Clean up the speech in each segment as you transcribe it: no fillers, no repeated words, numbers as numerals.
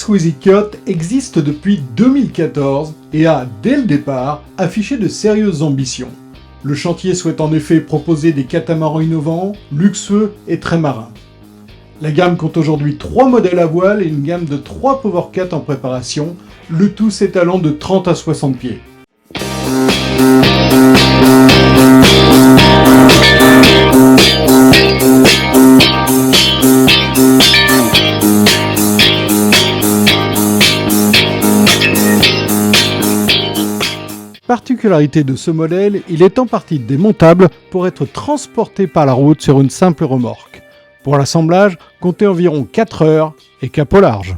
Exquisite Yacht existe depuis 2014 et a, dès le départ, affiché de sérieuses ambitions. Le chantier souhaite en effet proposer des catamarans innovants, luxueux et très marins. La gamme compte aujourd'hui 3 modèles à voile et une gamme de 3 Powercat en préparation, le tout s'étalant de 30 à 60 pieds. Particularité de ce modèle, il est en partie démontable pour être transporté par la route sur une simple remorque. Pour l'assemblage, comptez environ 4 heures et cap au large.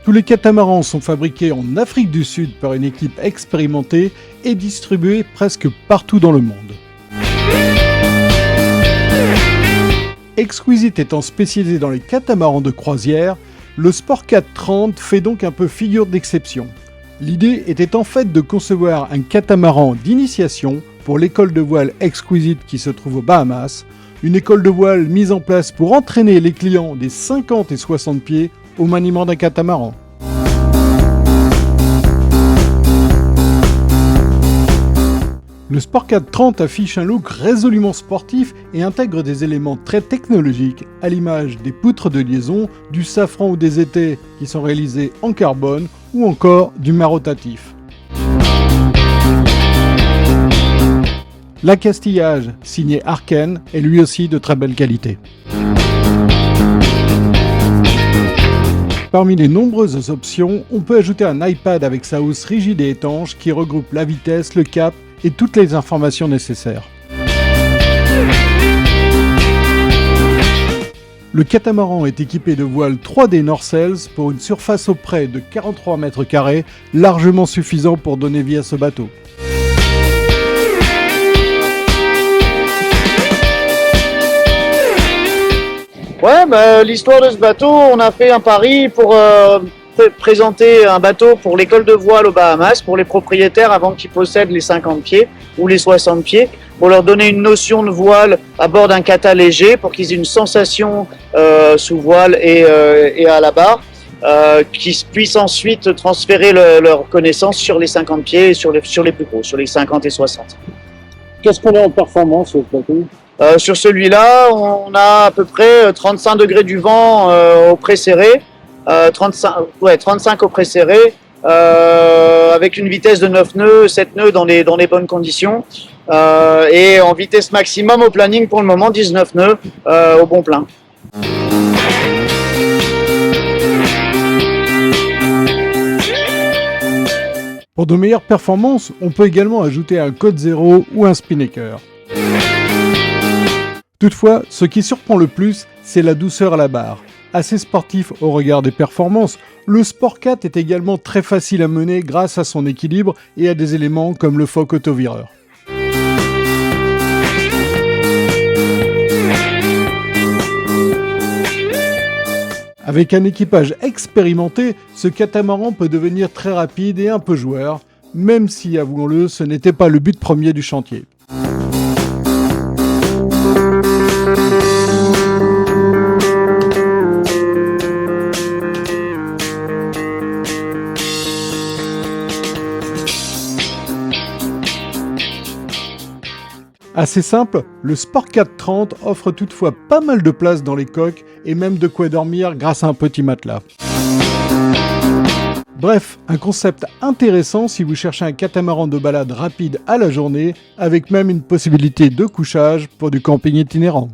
Tous les catamarans sont fabriqués en Afrique du Sud par une équipe expérimentée et distribués presque partout dans le monde. Exquisite étant spécialisé dans les catamarans de croisière, le Sportcat 30 fait donc un peu figure d'exception. L'idée était en fait de concevoir un catamaran d'initiation pour l'école de voile Exquisite qui se trouve aux Bahamas, une école de voile mise en place pour entraîner les clients des 50 et 60 pieds au maniement d'un catamaran. Le Sportcat 30 affiche un look résolument sportif et intègre des éléments très technologiques à l'image des poutres de liaison, du safran ou des étais qui sont réalisés en carbone ou encore du mât rotatif. L'accastillage signé Arken est lui aussi de très belle qualité. Parmi les nombreuses options, on peut ajouter un iPad avec sa housse rigide et étanche qui regroupe la vitesse, le cap et toutes les informations nécessaires. Le catamaran est équipé de voiles 3D Norcels pour une surface au près de 43 mètres carrés, largement suffisant pour donner vie à ce bateau. Ouais, l'histoire de ce bateau, on a fait un pari pour présenter un bateau pour l'école de voile aux Bahamas, pour les propriétaires avant qu'ils possèdent les 50 pieds ou les 60 pieds, pour leur donner une notion de voile à bord d'un cata léger, pour qu'ils aient une sensation sous voile et à la barre, qu'ils puissent ensuite transférer leur connaissance sur les 50 pieds et sur les plus gros, sur les 50 et 60. Qu'est-ce qu'on a en performance sur ce bateau ? Sur celui-là, on a à peu près 35 degrés du vent au pré-serré, 35 au pré-serré, avec une vitesse de 9 nœuds, 7 nœuds dans les bonnes conditions, et en vitesse maximum au planning pour le moment 19 nœuds au bon plein. Pour de meilleures performances, on peut également ajouter un code 0 ou un spinnaker. Toutefois, ce qui surprend le plus, c'est la douceur à la barre. Assez sportif au regard des performances, le Sportcat est également très facile à mener grâce à son équilibre et à des éléments comme le foc autovireur. Avec un équipage expérimenté, ce catamaran peut devenir très rapide et un peu joueur, même si, avouons-le, ce n'était pas le but premier du chantier. Assez simple, le Sportcat 30 offre toutefois pas mal de place dans les coques et même de quoi dormir grâce à un petit matelas. Bref, un concept intéressant si vous cherchez un catamaran de balade rapide à la journée, avec même une possibilité de couchage pour du camping itinérant.